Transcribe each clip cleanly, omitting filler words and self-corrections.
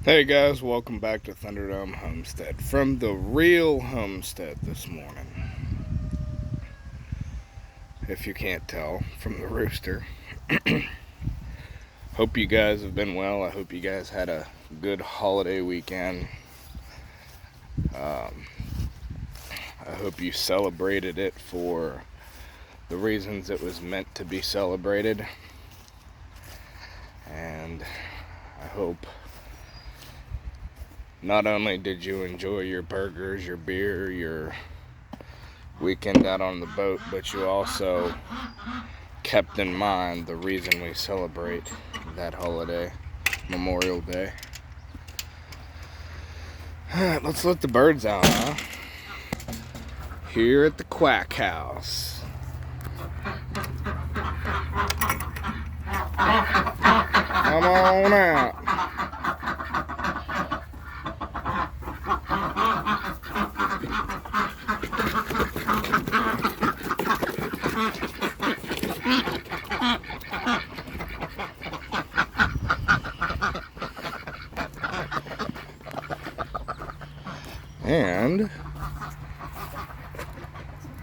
Hey guys, welcome back to Thunderdome Homestead from the real homestead this morning. If you can't tell from the rooster. Hope you guys have been well. I hope you guys had a good holiday weekend. I hope you celebrated it for the reasons it was meant to be celebrated. And I hope not only did you enjoy your burgers, your beer, your weekend out on the boat, but you also kept in mind the reason we celebrate that holiday, Memorial Day. Alright, let's let the birds out, huh? Here at the Quack House. Come on out. And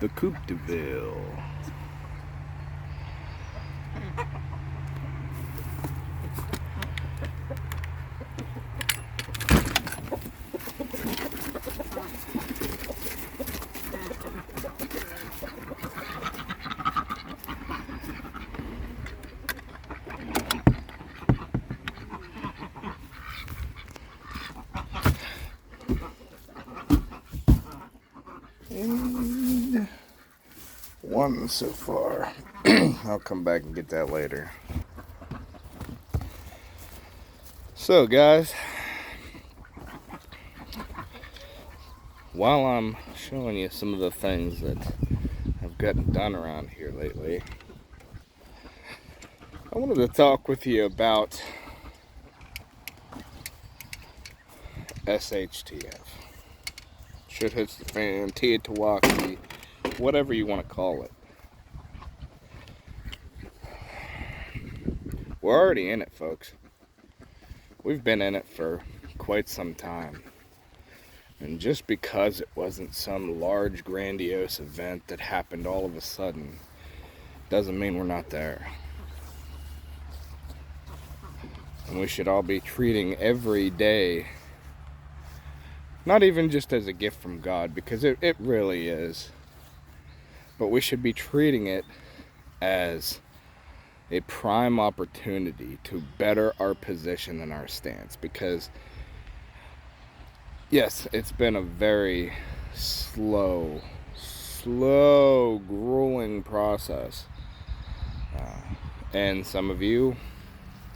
the Coupe de Ville. And one so far. I'll come back and get that later. So guys, while I'm showing you some of the things that I've gotten done around here lately, I wanted to talk with you about SHTF. Shit hits the fan, Teotihuacan, whatever you want to call it. We're already in it, folks. We've been in it for quite some time. And just because it wasn't some large, grandiose event that happened all of a sudden, doesn't mean we're not there. And we should all be treating every day, not even just as a gift from God, because it really is, but we should be treating it as a prime opportunity to better our position and our stance. Because yes, it's been a very slow, grueling process. And some of you,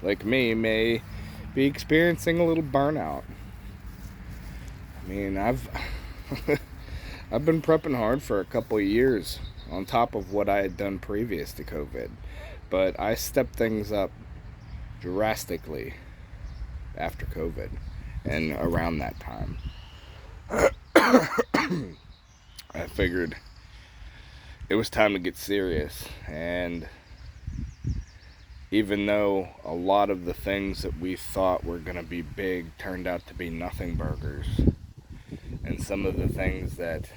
like me, may be experiencing a little burnout. I mean, I've been prepping hard for a couple of years on top of what I had done previous to COVID. But I stepped things up drastically after COVID and around that time. I figured it was time to get serious. And even though a lot of the things that we thought were going to be big turned out to be nothing burgers, and some of the things that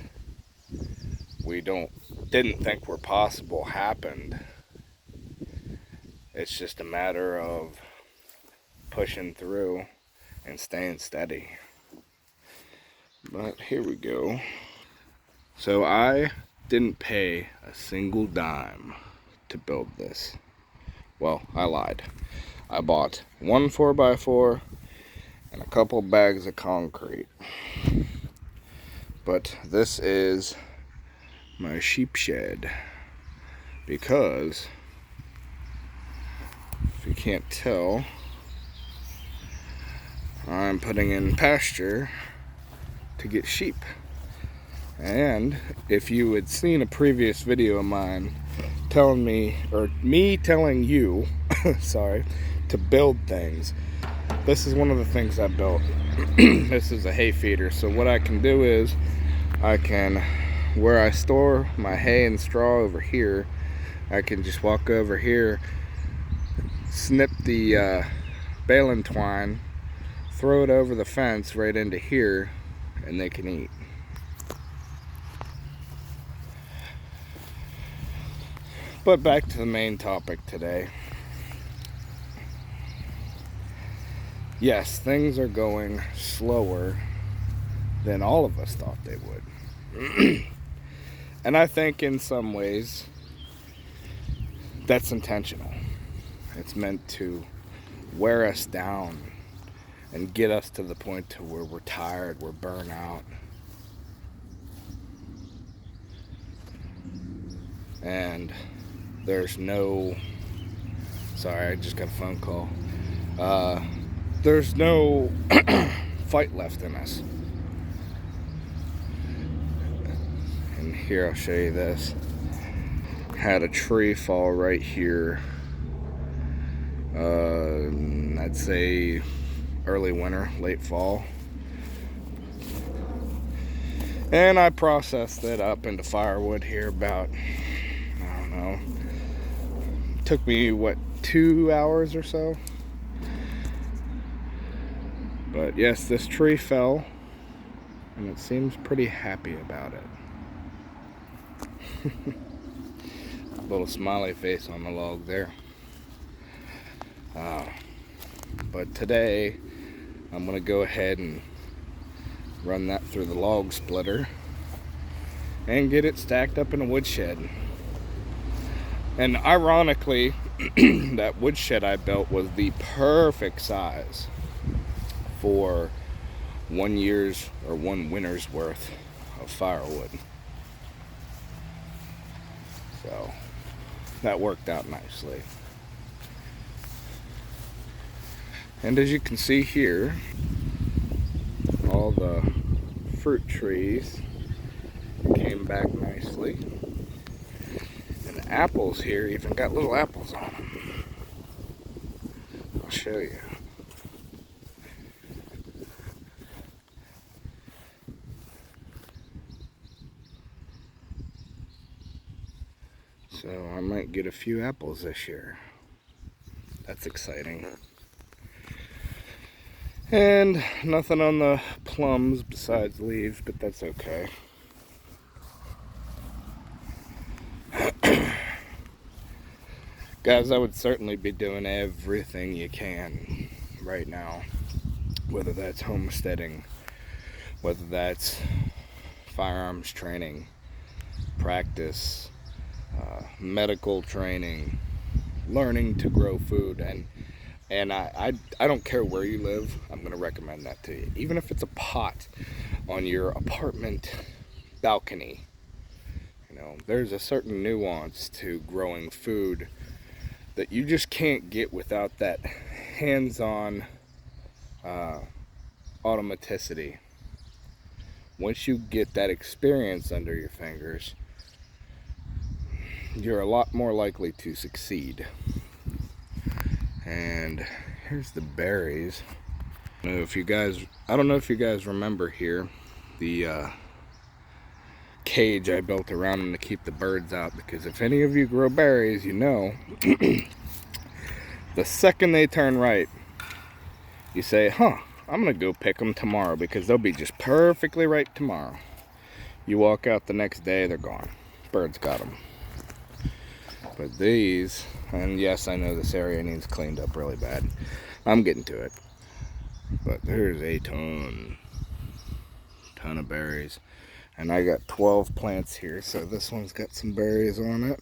we didn't think were possible happened, it's just a matter of pushing through and staying steady. But here we go. So I didn't pay a single dime to build this. Well, I lied. I bought one 4x4 and a couple bags of concrete. But this is my sheep shed, because if you can't tell, I'm putting in pasture to get sheep. And if you had seen a previous video of mine telling me, or me telling you, sorry, to build things, this is one of the things I built. This is a hay feeder. So what I can do is I can, where I store my hay and straw over here, I can just walk over here, snip the baling twine, throw it over the fence right into here, and they can eat. But back to the main topic today. Yes, things are going slower than all of us thought they would. And I think in some ways that's intentional. It's meant to wear us down and get us to the point to where we're tired, we're burnt out. And there's no, sorry, I just got a phone call. There's no fight left in us. And here, I'll show you this. Had a tree fall right here. I'd say early winter, late fall. And I processed it up into firewood here about, I don't know, took me, what, 2 hours or so? But yes, this tree fell, and it seems pretty happy about it. Little smiley face on the log there. But today, I'm going to go ahead and run that through the log splitter and get it stacked up in a woodshed. And ironically, that woodshed I built was the perfect size for 1 year's or 1 winter's worth of firewood. So that worked out nicely. And as you can see here, all the fruit trees came back nicely. And the apples here even got little apples on them. I'll show you. So I might get a few apples this year. That's exciting. And nothing on the plums besides leaves, but that's okay. Guys, I would certainly be doing everything you can right now. Whether that's homesteading, whether that's firearms training, practice, medical training, learning to grow food, and I don't care where you live, I'm going to recommend that to you. Even if it's a pot on your apartment balcony, you know, there's a certain nuance to growing food that you just can't get without that hands-on automaticity. Once you get that experience under your fingers, you're a lot more likely to succeed. And here's the berries. I don't know if you guys remember here the cage I built around them to keep the birds out, because if any of you grow berries, you know the second they turn ripe, you say, I'm gonna go pick them tomorrow because they'll be just perfectly ripe tomorrow. You walk out the next day, they're gone. Birds got them. But these, and yes, I know this area needs cleaned up really bad. I'm getting to it. But there's a ton of berries. And I got 12 plants here, so this one's got some berries on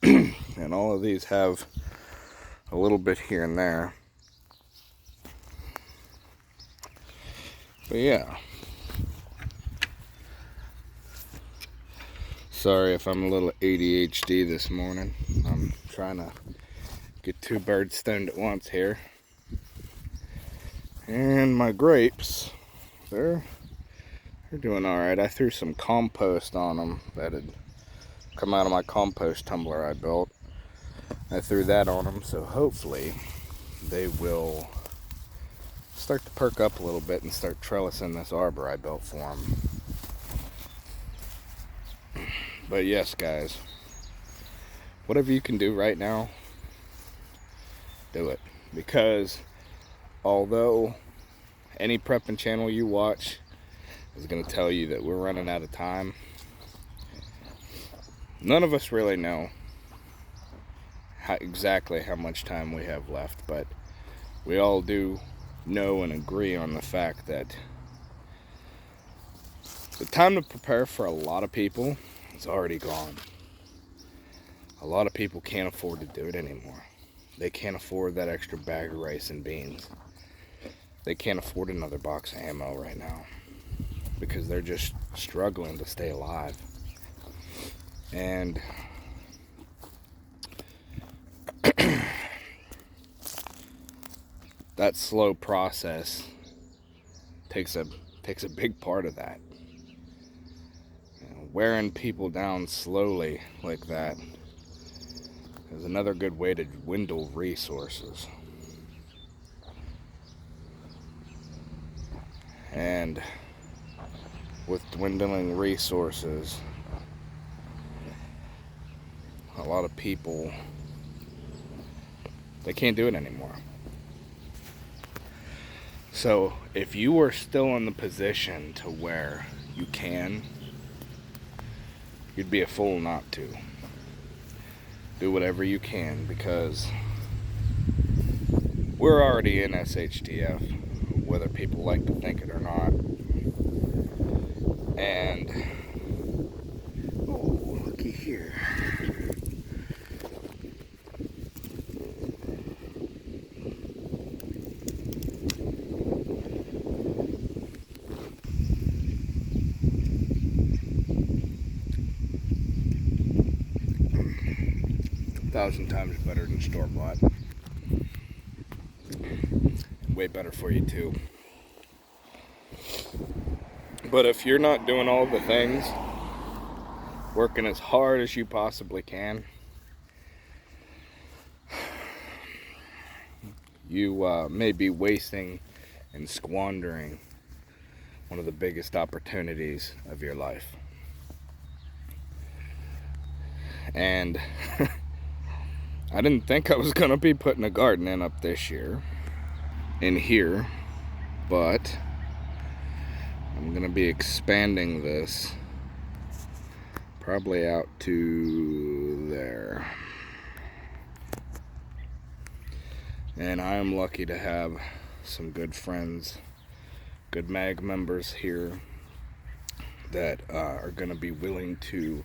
it. And all of these have a little bit here and there. But yeah. Sorry if I'm a little ADHD this morning. I'm trying to get 2 birds stoned at once here. And my grapes, they're doing alright. I threw some compost on them that had come out of my compost tumbler I built. I threw that on them, so hopefully they will start to perk up a little bit and start trellising this arbor I built for them. But yes, guys, whatever you can do right now, do it. Because although any prepping channel you watch is going to tell you that we're running out of time, none of us really know exactly how much time we have left, but we all do know and agree on the fact that the time to prepare for a lot of people is already gone. A lot of people can't afford to do it anymore. They can't afford that extra bag of rice and beans. They can't afford another box of ammo right now because they're just struggling to stay alive. And that slow process takes a big part of that. Wearing people down slowly like that is another good way to dwindle resources. And with dwindling resources, a lot of people, they can't do it anymore. So if you are still in the position to where you can, you'd be a fool not to. Do whatever you can, because we're already in SHTF, whether people like to think it or not. And, oh, looky here. Thousand times better than store-bought. Way better for you too. But if you're not doing all the things, working as hard as you possibly can, you may be wasting and squandering one of the biggest opportunities of your life. And I didn't think I was gonna be putting a garden in up this year in here, but I'm gonna be expanding this probably out to there. And I am lucky to have some good friends, good MAG members here that are gonna be willing to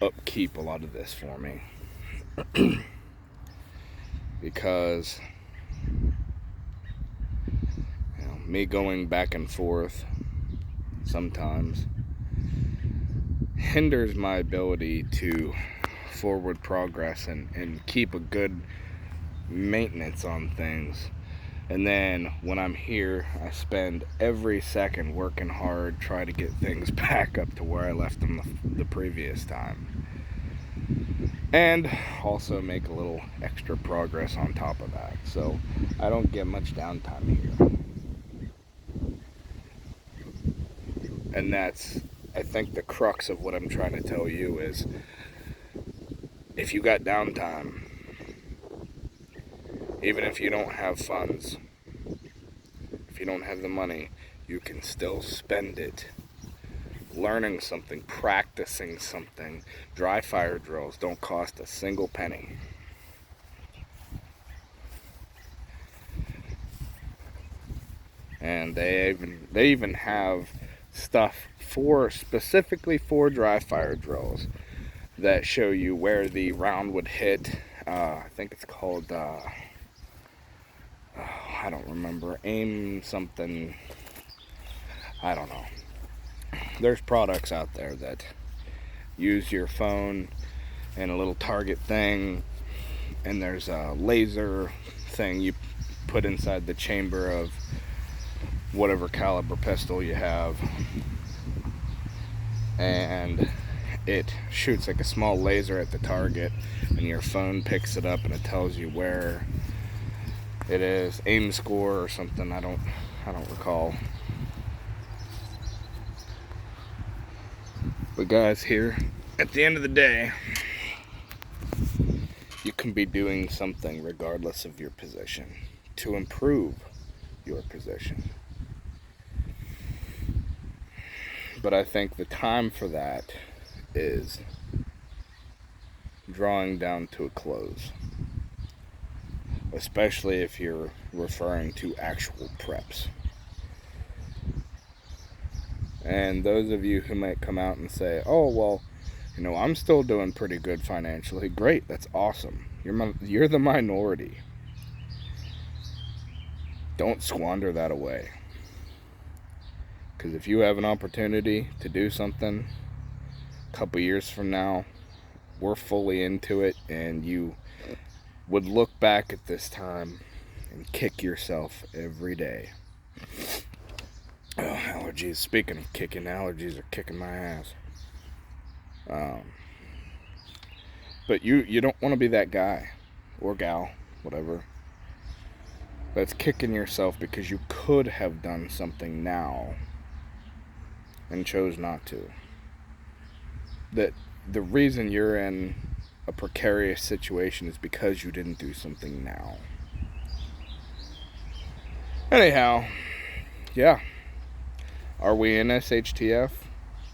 upkeep a lot of this for me. Because me going back and forth sometimes hinders my ability to forward progress and keep a good maintenance on things. And then when I'm here, I spend every second working hard, trying to get things back up to where I left them the previous time. And also make a little extra progress on top of that. So I don't get much downtime here. And that's, I think, the crux of what I'm trying to tell you is, if you got downtime, even if you don't have funds, if you don't have the money, you can still spend it learning something, practicing something. Dry fire drills don't cost a single penny. And they even have stuff specifically for dry fire drills that show you where the round would hit. I think it's called I don't remember, aim something, I don't know. There's products out there that use your phone and a little target thing, and there's a laser thing you put inside the chamber of whatever caliber pistol you have, and it shoots like a small laser at the target, and your phone picks it up and it tells you where it is, aim score or something. I don't recall. But guys, here at the end of the day, you can be doing something regardless of your position to improve your position. But I think the time for that is drawing down to a close. Especially if you're referring to actual preps. And those of you who might come out and say, oh, well, you know, I'm still doing pretty good financially. Great, that's awesome. You're the minority. Don't squander that away. Because if you have an opportunity to do something a couple years from now, we're fully into it, and you would look back at this time and kick yourself every day. Oh, allergies. Speaking of kicking, allergies are kicking my ass. But you don't want to be that guy or gal, whatever, that's kicking yourself because you could have done something now and chose not to. That the reason you're in a precarious situation is because you didn't do something now. Anyhow, yeah. Are we in SHTF?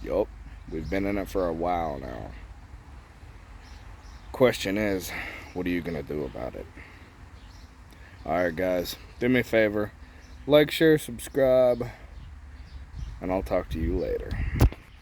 Yup. We've been in it for a while now. Question is, what are you going to do about it? Alright guys, do me a favor. Like, share, subscribe, and I'll talk to you later.